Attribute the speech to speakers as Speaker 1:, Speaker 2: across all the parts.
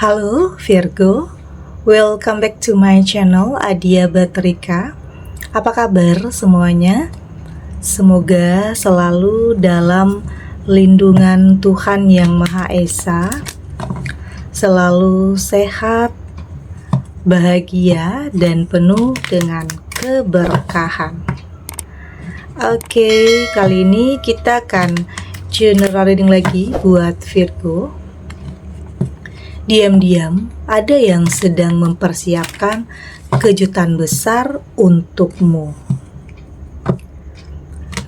Speaker 1: Halo Virgo, welcome back to my channel Adia Batrika. Apa kabar semuanya? Semoga selalu dalam lindungan Tuhan Yang Maha Esa, selalu sehat, bahagia, dan penuh dengan keberkahan. Oke, kali ini kita akan general reading lagi buat Virgo. Diam-diam ada yang sedang mempersiapkan kejutan besar untukmu.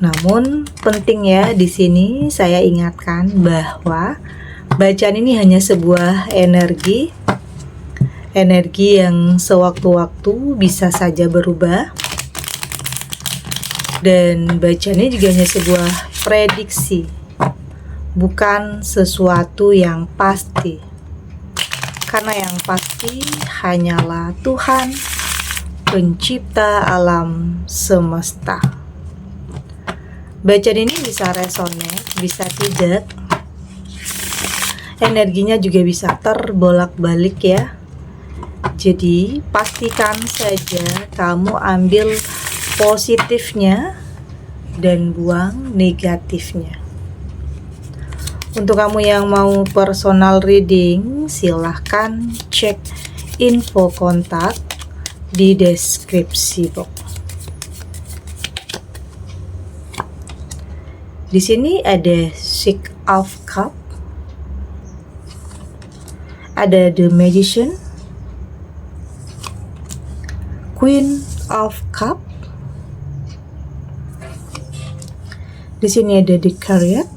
Speaker 1: Namun penting ya, di sini saya ingatkan bahwa bacaan ini hanya sebuah energi yang sewaktu-waktu bisa saja berubah, dan bacaan ini juga hanya sebuah prediksi, bukan sesuatu yang pasti. Karena yang pasti hanyalah Tuhan, pencipta alam semesta. Bacaan ini bisa resonate, bisa tidak. Energinya juga bisa terbolak-balik ya. Jadi pastikan saja kamu ambil positifnya dan buang negatifnya. Untuk kamu yang mau personal reading, silahkan cek info kontak di deskripsi box. Di sini ada Six of Cups, ada The Magician, Queen of Cups. Di sini ada The Chariot.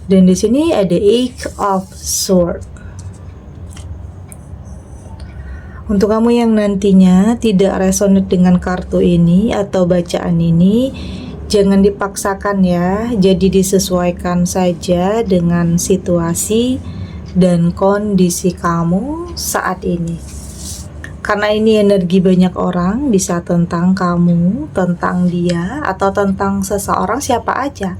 Speaker 1: Dan di sini ada Eight of Swords. Untuk kamu yang nantinya tidak resonate dengan kartu ini atau bacaan ini, jangan dipaksakan ya. Jadi disesuaikan saja dengan situasi dan kondisi kamu saat ini. Karena ini energi banyak orang, bisa tentang kamu, tentang dia, atau tentang seseorang siapa aja.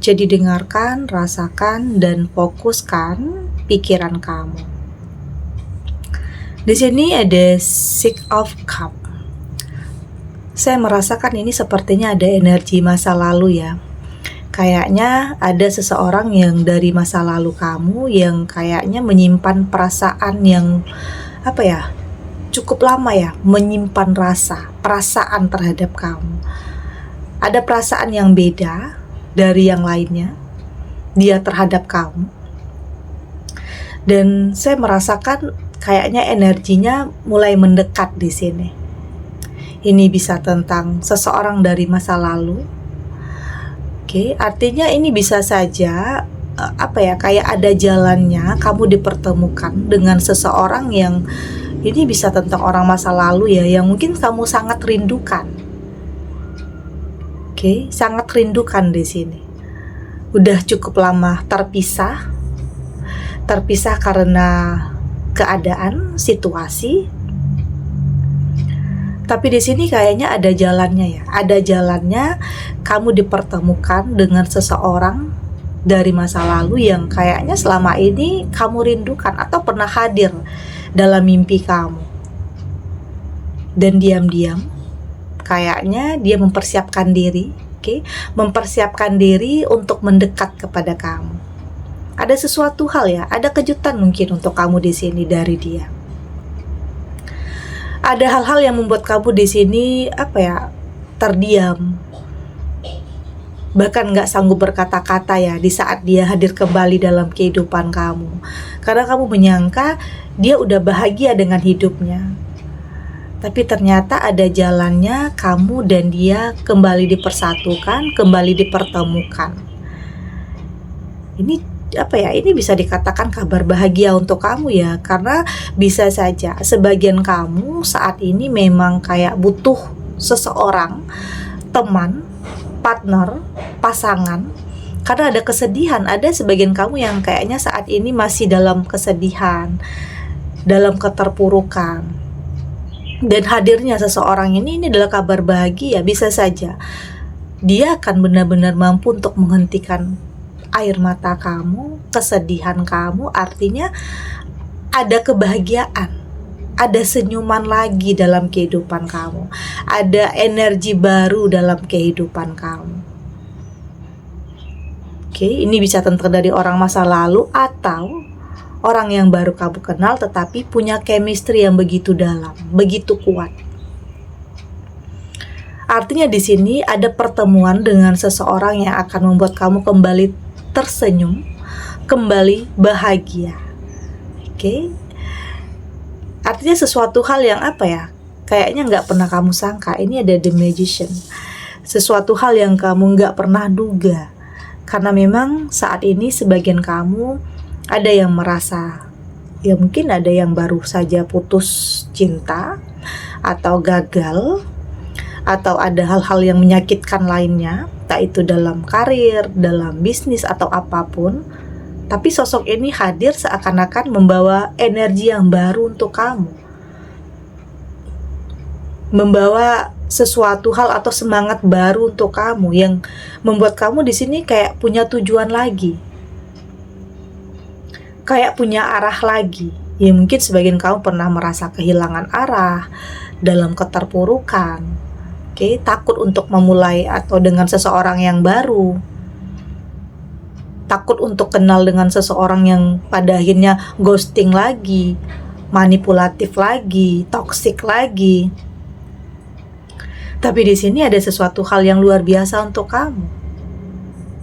Speaker 1: Jadi dengarkan, rasakan, dan fokuskan pikiran kamu. Di sini ada Six of Cups. Saya merasakan ini sepertinya ada energi masa lalu ya. Kayaknya ada seseorang yang dari masa lalu kamu yang kayaknya menyimpan perasaan yang cukup lama ya, menyimpan perasaan terhadap kamu. Ada perasaan yang beda dari yang lainnya dia terhadap kamu, dan saya merasakan kayaknya energinya mulai mendekat di sini. Ini bisa tentang seseorang dari masa lalu. Oke, artinya ini bisa saja kayak ada jalannya kamu dipertemukan dengan seseorang yang ini bisa tentang orang masa lalu ya, yang mungkin kamu sangat rindukan. Sangat rindukan di sini. Udah cukup lama terpisah karena keadaan, situasi. Tapi di sini kayaknya ada jalannya ya. Ada jalannya kamu dipertemukan dengan seseorang dari masa lalu yang kayaknya selama ini kamu rindukan atau pernah hadir dalam mimpi kamu. Dan diam-diam kayaknya dia mempersiapkan diri, mempersiapkan diri untuk mendekat kepada kamu. Ada sesuatu hal ya, ada kejutan mungkin untuk kamu di sini dari dia. Ada hal-hal yang membuat kamu di sini terdiam, bahkan nggak sanggup berkata-kata ya di saat dia hadir kembali dalam kehidupan kamu. Karena kamu menyangka dia udah bahagia dengan hidupnya. Tapi ternyata ada jalannya kamu dan dia kembali dipersatukan, kembali dipertemukan. Ini ini bisa dikatakan kabar bahagia untuk kamu ya. Karena bisa saja sebagian kamu saat ini memang kayak butuh seseorang, teman, partner, pasangan. Karena ada kesedihan, ada sebagian kamu yang kayaknya saat ini masih dalam kesedihan, dalam keterpurukan. Dan hadirnya seseorang ini adalah kabar bahagia. Bisa saja dia akan benar-benar mampu untuk menghentikan air mata kamu, kesedihan kamu, artinya ada kebahagiaan, ada senyuman lagi dalam kehidupan kamu, ada energi baru dalam kehidupan kamu. Oke, ini bisa tentang dari orang masa lalu atau orang yang baru kamu kenal tetapi punya chemistry yang begitu dalam, begitu kuat. Artinya di sini ada pertemuan dengan seseorang yang akan membuat kamu kembali tersenyum, kembali bahagia. Oke. Artinya sesuatu hal yang kayaknya nggak pernah kamu sangka. Ini ada The Magician. Sesuatu hal yang kamu nggak pernah duga. Karena memang saat ini sebagian kamu ada yang merasa, ya mungkin ada yang baru saja putus cinta, atau gagal, atau ada hal-hal yang menyakitkan lainnya, tak itu dalam karir, dalam bisnis, atau apapun. Tapi sosok ini hadir seakan-akan membawa energi yang baru untuk kamu, membawa sesuatu hal atau semangat baru untuk kamu yang membuat kamu di sini kayak punya tujuan lagi, kayak punya arah lagi. Ya mungkin sebagian kamu pernah merasa kehilangan arah dalam keterpurukan, takut untuk memulai atau dengan seseorang yang baru, takut untuk kenal dengan seseorang yang pada akhirnya ghosting lagi, manipulatif lagi, toksik lagi. Tapi di sini ada sesuatu hal yang luar biasa untuk kamu.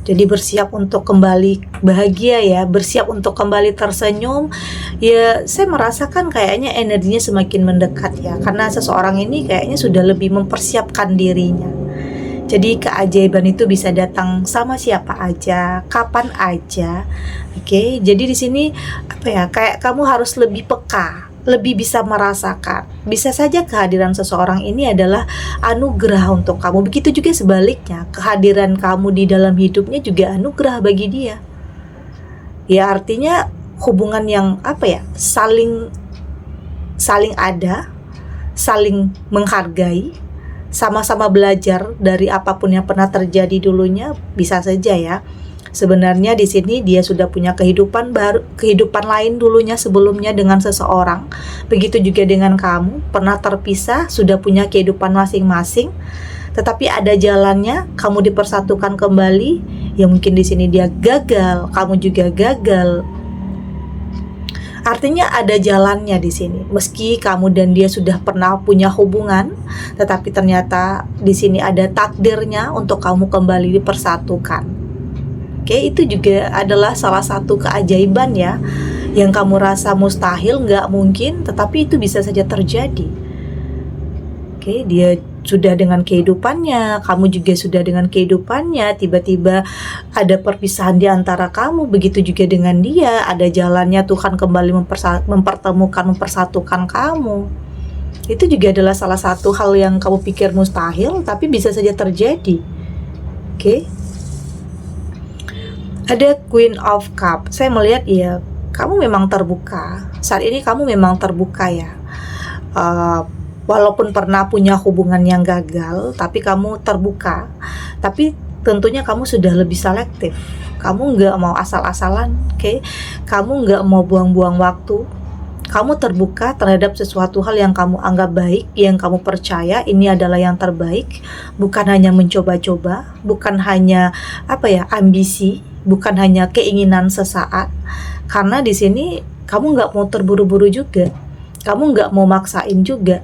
Speaker 1: Jadi bersiap untuk kembali bahagia ya, bersiap untuk kembali tersenyum. Ya, saya merasakan kayaknya energinya semakin mendekat ya, karena seseorang ini kayaknya sudah lebih mempersiapkan dirinya. Jadi keajaiban itu bisa datang sama siapa aja, kapan aja. Oke, jadi di sini kayak kamu harus lebih peka, lebih bisa merasakan. Bisa saja kehadiran seseorang ini adalah anugerah untuk kamu. Begitu juga sebaliknya, kehadiran kamu di dalam hidupnya juga anugerah bagi dia. Ya artinya hubungan yang saling ada, saling menghargai, sama-sama belajar dari apapun yang pernah terjadi dulunya. Bisa saja ya, sebenarnya di sini dia sudah punya kehidupan baru, kehidupan lain dulunya sebelumnya dengan seseorang. Begitu juga dengan kamu, pernah terpisah, sudah punya kehidupan masing-masing. Tetapi ada jalannya, kamu dipersatukan kembali. Ya mungkin di sini dia gagal, kamu juga gagal. Artinya ada jalannya di sini. Meski kamu dan dia sudah pernah punya hubungan, tetapi ternyata di sini ada takdirnya untuk kamu kembali dipersatukan. Oke, itu juga adalah salah satu keajaiban ya, yang kamu rasa mustahil, nggak mungkin, tetapi itu bisa saja terjadi. Oke, dia sudah dengan kehidupannya, kamu juga sudah dengan kehidupannya, tiba-tiba ada perpisahan di antara kamu. Begitu juga dengan dia, ada jalannya Tuhan kembali mempertemukan, mempersatukan kamu. Itu juga adalah salah satu hal yang kamu pikir mustahil, tapi bisa saja terjadi. Oke. Ada Queen of Cup. Saya melihat ya, kamu memang terbuka. Saat ini kamu memang terbuka ya. Walaupun pernah punya hubungan yang gagal, tapi kamu terbuka. Tapi tentunya kamu sudah lebih selektif. Kamu nggak mau asal-asalan, Kamu nggak mau buang-buang waktu. Kamu terbuka terhadap sesuatu hal yang kamu anggap baik, yang kamu percaya ini adalah yang terbaik. Bukan hanya mencoba-coba, bukan hanya ambisi, bukan hanya keinginan sesaat. Karena di sini kamu nggak mau terburu-buru juga. Kamu nggak mau maksain juga.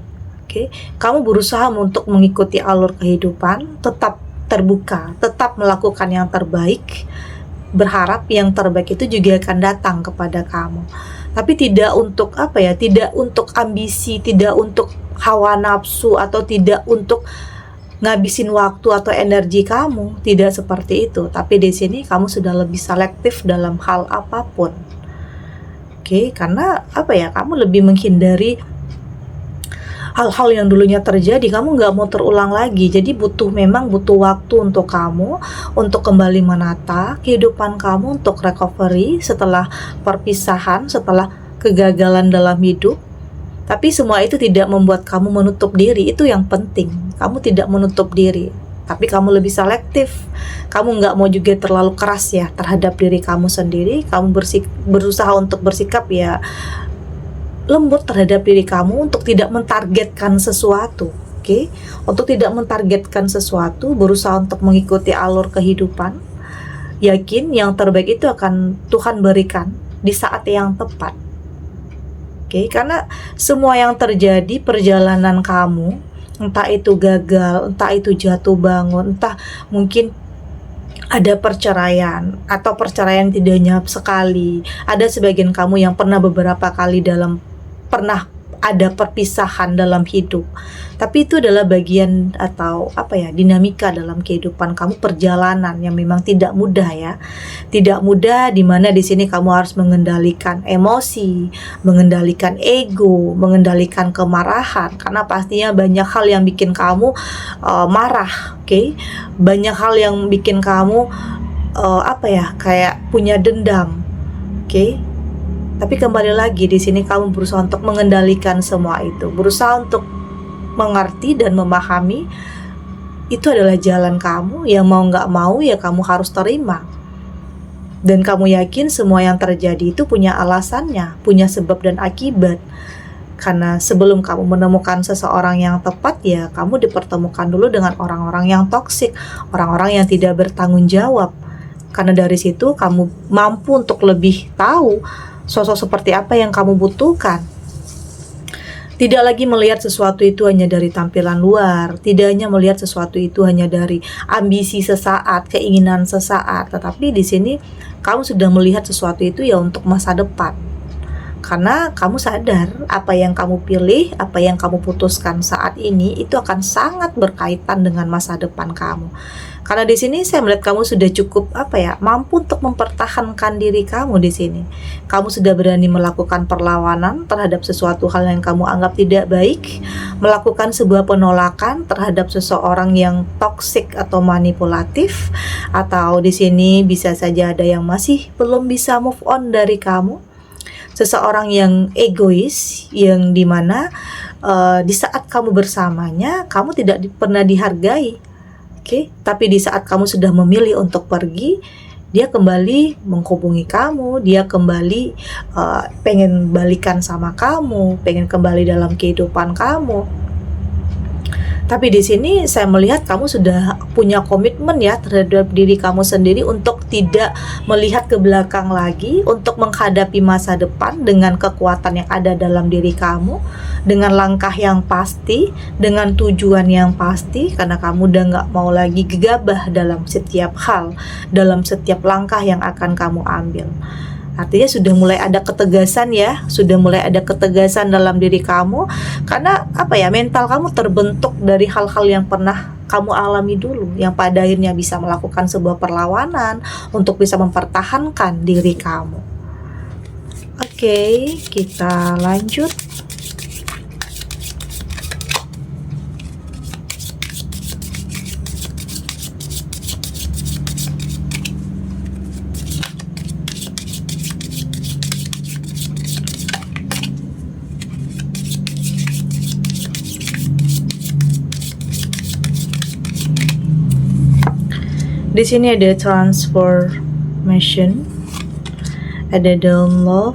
Speaker 1: Kamu berusaha untuk mengikuti alur kehidupan, tetap terbuka, tetap melakukan yang terbaik, berharap yang terbaik itu juga akan datang kepada kamu. Tapi tidak untuk tidak untuk ambisi, tidak untuk hawa nafsu, atau tidak untuk ngabisin waktu atau energi kamu, tidak seperti itu. Tapi di sini kamu sudah lebih selektif dalam hal apapun. Karena kamu lebih menghindari hal-hal yang dulunya terjadi, kamu nggak mau terulang lagi. Jadi memang butuh waktu untuk kamu, untuk kembali menata kehidupan kamu, untuk recovery setelah perpisahan, setelah kegagalan dalam hidup. Tapi semua itu tidak membuat kamu menutup diri, itu yang penting. Kamu tidak menutup diri. tapi kamu lebih selektif. Kamu nggak mau juga terlalu keras ya terhadap diri kamu sendiri. Kamu berusaha untuk bersikap ya lembut terhadap diri kamu untuk tidak mentargetkan sesuatu. Oke, untuk tidak mentargetkan sesuatu, berusaha untuk mengikuti alur kehidupan. Yakin yang terbaik itu akan Tuhan berikan di saat yang tepat. Oke, karena semua yang terjadi perjalanan kamu, entah itu gagal, entah itu jatuh bangun, entah mungkin ada perceraian atau perceraian tidaknya sekali. Ada sebagian kamu yang pernah beberapa kali pernah ada perpisahan dalam hidup. Tapi itu adalah bagian atau dinamika dalam kehidupan kamu, perjalanan yang memang tidak mudah ya. Tidak mudah, di mana di sini kamu harus mengendalikan emosi, mengendalikan ego, mengendalikan kemarahan, karena pastinya banyak hal yang bikin kamu marah, oke? Banyak hal yang bikin kamu kayak punya dendam, oke? Tapi kembali lagi di sini kamu berusaha untuk mengendalikan semua itu, berusaha untuk mengerti dan memahami itu adalah jalan kamu yang mau nggak mau ya kamu harus terima. Dan kamu yakin semua yang terjadi itu punya alasannya, punya sebab dan akibat. Karena sebelum kamu menemukan seseorang yang tepat ya kamu dipertemukan dulu dengan orang-orang yang toksik, orang-orang yang tidak bertanggung jawab. Karena dari situ kamu mampu untuk lebih tahu sosok seperti apa yang kamu butuhkan. Tidak lagi melihat sesuatu itu hanya dari tampilan luar, tidak hanya melihat sesuatu itu hanya dari ambisi sesaat, keinginan sesaat, tetapi di sini kamu sudah melihat sesuatu itu ya untuk masa depan. Karena kamu sadar apa yang kamu pilih, apa yang kamu putuskan saat ini itu akan sangat berkaitan dengan masa depan kamu. Karena di sini saya melihat kamu sudah cukup mampu untuk mempertahankan diri kamu di sini. Kamu sudah berani melakukan perlawanan terhadap sesuatu hal yang kamu anggap tidak baik, melakukan sebuah penolakan terhadap seseorang yang toksik atau manipulatif, atau di sini bisa saja ada yang masih belum bisa move on dari kamu. Seseorang yang egois, yang dimana di saat kamu bersamanya kamu tidak pernah dihargai. Tapi di saat kamu sudah memilih untuk pergi, dia kembali menghubungi kamu, dia kembali pengen balikan sama kamu, pengen kembali dalam kehidupan kamu. Tapi di sini saya melihat kamu sudah punya komitmen ya terhadap diri kamu sendiri untuk tidak melihat ke belakang lagi, untuk menghadapi masa depan dengan kekuatan yang ada dalam diri kamu, dengan langkah yang pasti, dengan tujuan yang pasti, karena kamu udah gak mau lagi gegabah dalam setiap hal, dalam setiap langkah yang akan kamu ambil. Artinya sudah mulai ada ketegasan ya, sudah mulai ada ketegasan dalam diri kamu. Karena mental kamu terbentuk dari hal-hal yang pernah kamu alami dulu, yang pada akhirnya bisa melakukan sebuah perlawanan untuk bisa mempertahankan diri kamu. Oke, kita lanjut. Di sini ada transformation, ada download,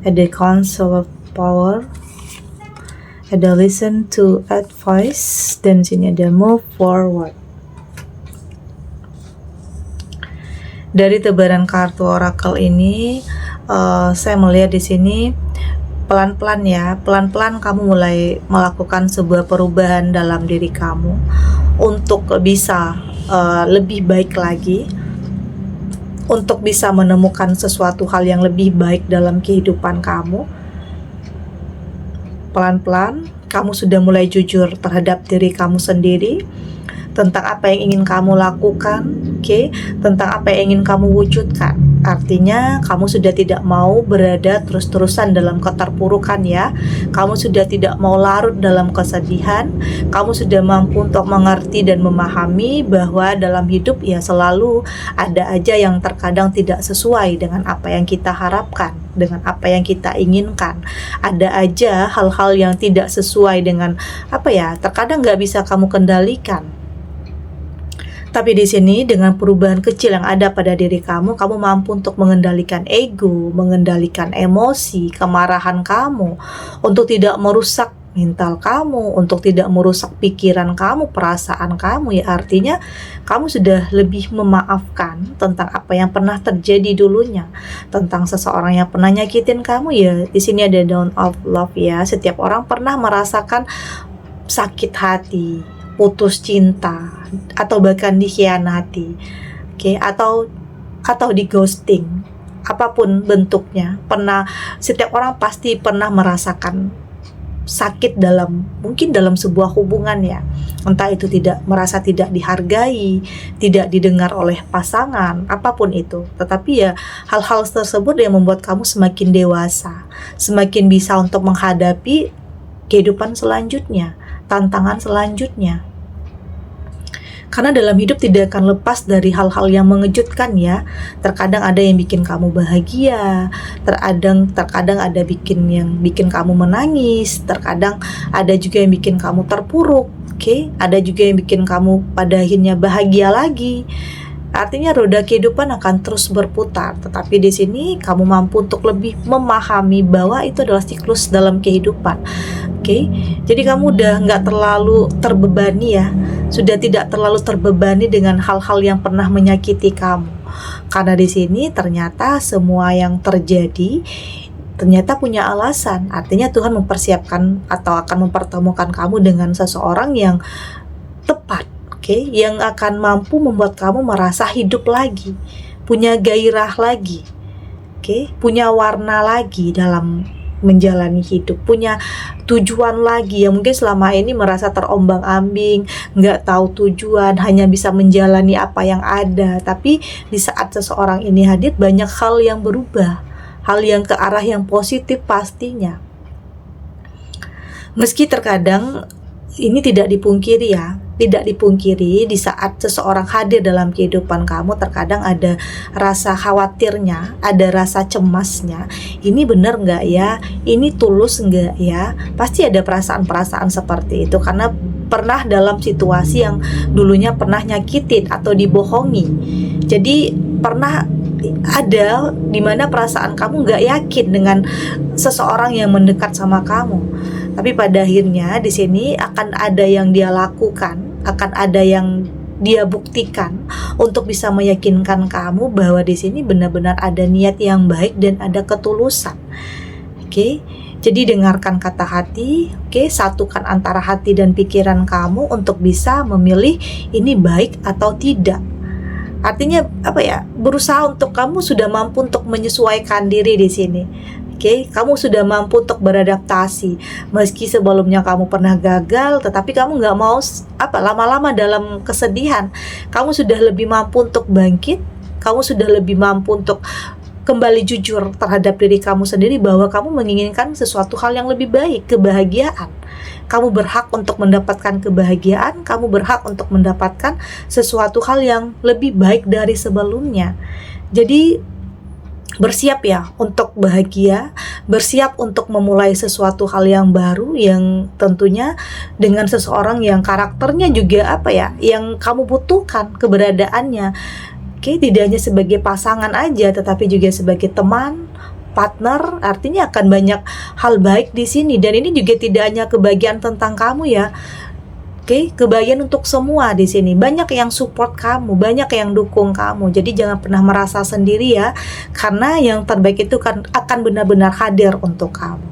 Speaker 1: ada council of power, ada listen to advice, dan sini ada move forward. Dari tebaran kartu oracle ini, saya melihat di sini pelan-pelan ya, pelan-pelan kamu mulai melakukan sebuah perubahan dalam diri kamu untuk bisa lebih baik lagi, untuk bisa menemukan sesuatu hal yang lebih baik dalam kehidupan kamu. Pelan-pelan kamu sudah mulai jujur terhadap diri kamu sendiri. tentang apa yang ingin kamu lakukan, oke, tentang apa yang ingin kamu wujudkan. Artinya kamu sudah tidak mau berada terus-terusan dalam keterpurukan ya. Kamu sudah tidak mau larut dalam kesedihan. Kamu sudah mampu untuk mengerti dan memahami bahwa dalam hidup ya selalu ada aja yang terkadang tidak sesuai dengan apa yang kita harapkan, dengan apa yang kita inginkan. Ada aja hal-hal yang tidak sesuai dengan terkadang nggak bisa kamu kendalikan. Tapi di sini dengan perubahan kecil yang ada pada diri kamu mampu untuk mengendalikan ego, mengendalikan emosi, kemarahan kamu, untuk tidak merusak mental kamu, untuk tidak merusak pikiran kamu, perasaan kamu ya. Artinya kamu sudah lebih memaafkan tentang apa yang pernah terjadi dulunya, tentang seseorang yang pernah nyakitin kamu ya. Di sini ada down of love ya. Setiap orang pernah merasakan sakit hati, putus cinta, atau bahkan dikhianati, atau di ghosting, apapun bentuknya. Setiap orang pasti pernah merasakan sakit mungkin dalam sebuah hubungan ya. Entah itu merasa tidak dihargai, tidak didengar oleh pasangan, apapun itu. Tetapi ya hal-hal tersebut yang membuat kamu semakin dewasa, semakin bisa untuk menghadapi kehidupan selanjutnya, tantangan selanjutnya. Karena dalam hidup tidak akan lepas dari hal-hal yang mengejutkan ya. Terkadang ada yang bikin kamu bahagia, terkadang ada yang bikin kamu menangis, terkadang ada juga yang bikin kamu terpuruk, ada juga yang bikin kamu pada akhirnya bahagia lagi. Artinya roda kehidupan akan terus berputar, tetapi di sini kamu mampu untuk lebih memahami bahwa itu adalah siklus dalam kehidupan. Jadi kamu udah nggak terlalu terbebani ya, sudah tidak terlalu terbebani dengan hal-hal yang pernah menyakiti kamu. Karena di sini ternyata semua yang terjadi ternyata punya alasan. Artinya Tuhan mempersiapkan atau akan mempertemukan kamu dengan seseorang yang tepat. Yang akan mampu membuat kamu merasa hidup lagi, punya gairah lagi, punya warna lagi dalam menjalani hidup, punya tujuan lagi yang mungkin selama ini merasa terombang-ambing, nggak tahu tujuan, hanya bisa menjalani apa yang ada. Tapi di saat seseorang ini hadir, banyak hal yang berubah, hal yang ke arah yang positif pastinya. Meski terkadang ini tidak dipungkiri ya, tidak dipungkiri di saat seseorang hadir dalam kehidupan kamu terkadang ada rasa khawatirnya, ada rasa cemasnya. Ini benar nggak ya? Ini tulus nggak ya? Pasti ada perasaan-perasaan seperti itu karena pernah dalam situasi yang dulunya pernah nyakitin atau dibohongi. Jadi pernah ada dimana perasaan kamu nggak yakin dengan seseorang yang mendekat sama kamu. Tapi pada akhirnya di sini akan ada yang dia lakukan, akan ada yang dia buktikan untuk bisa meyakinkan kamu bahwa di sini benar-benar ada niat yang baik dan ada ketulusan. Jadi dengarkan kata hati, satukan antara hati dan pikiran kamu untuk bisa memilih ini baik atau tidak. Artinya berusaha untuk kamu sudah mampu untuk menyesuaikan diri di sini. Kamu sudah mampu untuk beradaptasi. Meski sebelumnya kamu pernah gagal, tetapi kamu nggak mau lama-lama dalam kesedihan. Kamu sudah lebih mampu untuk bangkit. Kamu sudah lebih mampu untuk kembali jujur terhadap diri kamu sendiri bahwa kamu menginginkan sesuatu hal yang lebih baik, kebahagiaan. Kamu berhak untuk mendapatkan kebahagiaan, kamu berhak untuk mendapatkan sesuatu hal yang lebih baik dari sebelumnya. Jadi bersiap ya untuk bahagia, bersiap untuk memulai sesuatu hal yang baru yang tentunya dengan seseorang yang karakternya juga yang kamu butuhkan keberadaannya. Tidak hanya sebagai pasangan aja, tetapi juga sebagai teman, partner. Artinya akan banyak hal baik di sini, dan ini juga tidak hanya kebahagiaan tentang kamu ya. Kebahagiaan untuk semua di sini. Banyak yang support kamu, banyak yang dukung kamu. Jadi jangan pernah merasa sendiri ya, karena yang terbaik itu akan benar-benar hadir untuk kamu.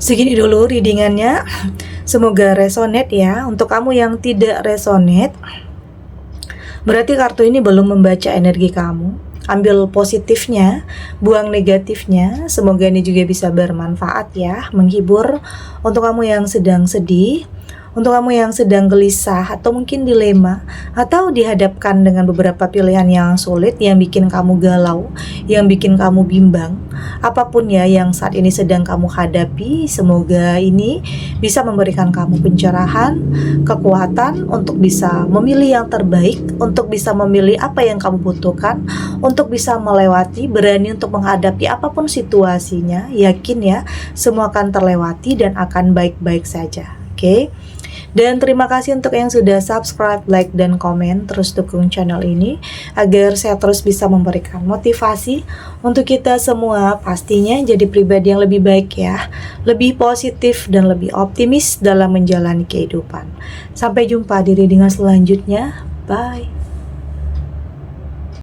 Speaker 1: Segini dulu readingannya. Semoga resonate ya. Untuk kamu yang tidak resonate, berarti kartu ini belum membaca energi kamu. Ambil positifnya, buang negatifnya. Semoga ini juga bisa bermanfaat ya, menghibur. Untuk kamu yang sedang sedih, Untuk kamu yang sedang gelisah atau mungkin dilema atau dihadapkan dengan beberapa pilihan yang sulit, yang bikin kamu galau, yang bikin kamu bimbang, apapun ya yang saat ini sedang kamu hadapi, semoga ini bisa memberikan kamu pencerahan, kekuatan untuk bisa memilih yang terbaik, untuk bisa memilih apa yang kamu butuhkan, untuk bisa melewati, berani untuk menghadapi apapun situasinya. Yakin ya, semua akan terlewati dan akan baik-baik saja. Oke? Dan terima kasih untuk yang sudah subscribe, like, dan komen. Terus dukung channel ini agar saya terus bisa memberikan motivasi untuk kita semua, pastinya jadi pribadi yang lebih baik ya, lebih positif dan lebih optimis dalam menjalani kehidupan. Sampai jumpa di readingan selanjutnya. Bye.